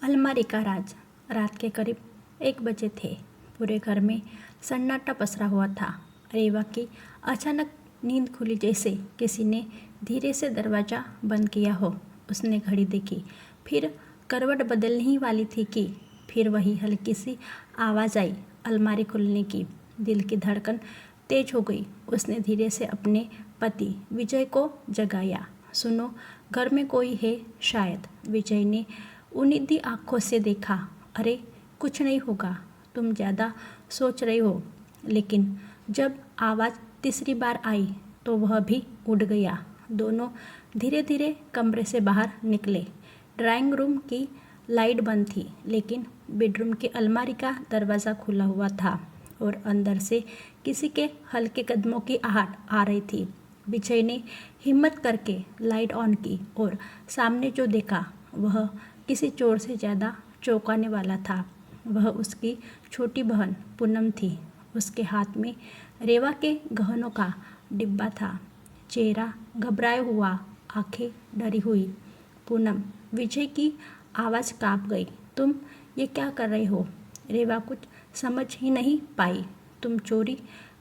अलमारी का राज। रात के करीब 1 बजे थे। पूरे घर में सन्नाटा पसरा हुआ था। रेवा की अचानक नींद खुली जैसे किसी ने धीरे से दरवाज़ा बंद किया हो। उसने घड़ी देखी, फिर करवट बदलने ही वाली थी कि फिर वही हल्की सी आवाज़ आई अलमारी खुलने की। दिल की धड़कन तेज हो गई। उसने धीरे से अपने पति विजय को जगाया। सुनो, घर में कोई है शायद। विजय ने उन्नीदी आंखों से देखा। अरे कुछ नहीं होगा, तुम ज़्यादा सोच रही हो। लेकिन जब आवाज़ तीसरी बार आई तो वह भी उठ गया। दोनों धीरे धीरे कमरे से बाहर निकले। ड्राइंग रूम की लाइट बंद थी, लेकिन बेडरूम की अलमारी का दरवाज़ा खुला हुआ था और अंदर से किसी के हल्के कदमों की आहट आ रही थी। विजय ने हिम्मत करके लाइट ऑन की और सामने जो देखा वह किसी चोर से ज़्यादा चौंकाने वाला था। वह उसकी छोटी बहन पूनम थी। उसके हाथ में रेवा के गहनों का डिब्बा था। चेहरा घबराया हुआ, आंखें डरी हुई। पूनम, विजय की आवाज़ कांप गई। तुम ये क्या कर रहे हो? रेवा कुछ समझ ही नहीं पाई। तुम चोरी?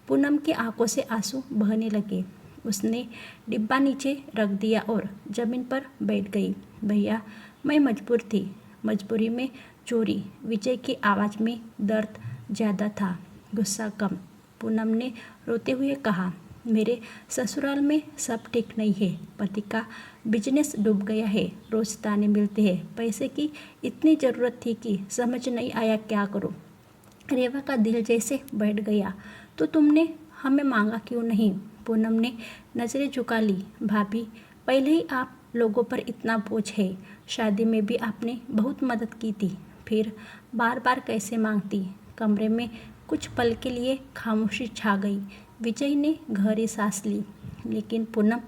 पूनम की आंखों से आंसू बहने लगे। उसने डिब्बा नीचे रख दिया और ज़मीन पर बैठ गई। भैया, मैं मजबूर थी। मजबूरी में चोरी। विजय की आवाज़ में दर्द ज़्यादा था, गुस्सा कम। पूनम ने रोते हुए कहा, मेरे ससुराल में सब ठीक नहीं है। पति का बिजनेस डूब गया है, रोज ताने मिलते हैं। पैसे की इतनी ज़रूरत थी कि समझ नहीं आया क्या करूं। रेवा का दिल जैसे बैठ गया। तो तुमने हमें मांगा क्यों नहीं? पूनम ने नज़रें झुका ली। भाभी, पहले ही आप लोगों पर इतना बोझ है। शादी में भी आपने बहुत मदद की थी, फिर बार बार कैसे मांगती? कमरे में कुछ पल के लिए खामोशी छा गई। विजय ने गहरी सांस ली। लेकिन पूनम,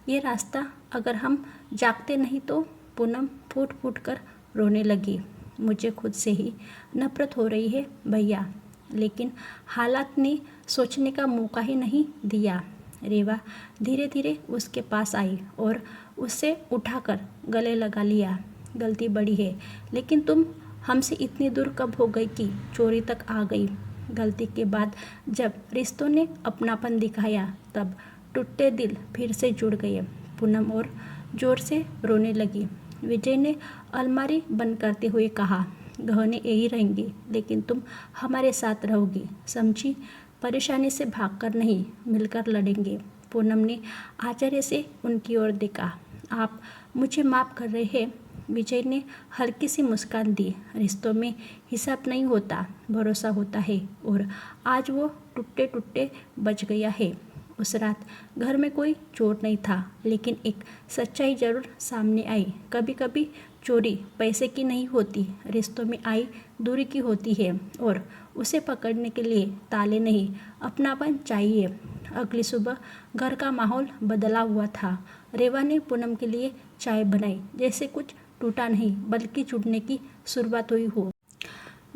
ये रास्ता अगर हम जागते नहीं तो? पूनम फूट फूट कर रोने लगी। मुझे खुद से ही नफरत हो रही है भैया, लेकिन हालात ने सोचने का मौका ही नहीं दिया। रेवा धीरे धीरे उसके पास आई और उससे उठाकर गले लगा लिया। गलती बड़ी है, लेकिन तुम हमसे इतनी दूर कब हो गई कि चोरी तक आ गई? गलती के बाद जब रिश्तों ने अपनापन दिखाया तब टूटे दिल फिर से जुड़ गए। पूनम और जोर से रोने लगी। विजय ने अलमारी बंद करते हुए कहा, गहने यही रहेंगे, लेकिन तुम हमारे साथ रहोगी, समझी? परेशानी से भागकर नहीं, मिलकर लड़ेंगे। पूनम ने आश्चर्य से उनकी ओर देखा। आप मुझे माफ़ कर रहे हैं? विजय ने हल्की सी मुस्कान दी। रिश्तों में हिसाब नहीं होता, भरोसा होता है, और आज वो टूटे टूटे बच गया है। उस रात घर में कोई चोर नहीं था, लेकिन एक सच्चाई जरूर सामने आई। कभी कभी चोरी पैसे की नहीं होती, रिश्तों में आई दूरी की होती है, और उसे पकड़ने के लिए ताले नहीं, अपनापन चाहिए। अगली सुबह घर का माहौल बदला हुआ था। रेवा ने पूनम के लिए चाय बनाई, जैसे कुछ टूटा नहीं बल्कि जुड़ने की शुरुआत हुई हो।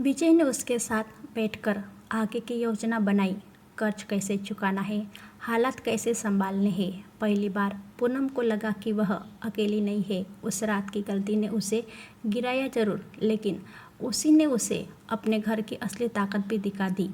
विजय ने उसके साथ बैठकर आगे की योजना बनाई। कर्ज कैसे चुकाना है, हालात कैसे संभालने हैं। पहली बार पूनम को लगा कि वह अकेली नहीं है। उस रात की गलती ने उसे गिराया जरूर, लेकिन उसी ने उसे अपने घर की असली ताकत भी दिखा दी।